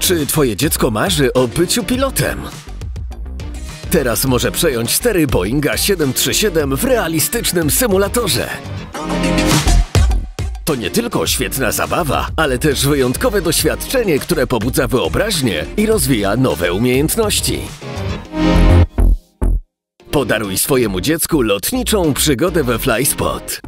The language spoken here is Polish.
Czy twoje dziecko marzy o byciu pilotem? Teraz może przejąć stery Boeinga 737 w realistycznym symulatorze. To nie tylko świetna zabawa, ale też wyjątkowe doświadczenie, które pobudza wyobraźnię i rozwija nowe umiejętności. Podaruj swojemu dziecku lotniczą przygodę we FlySpot.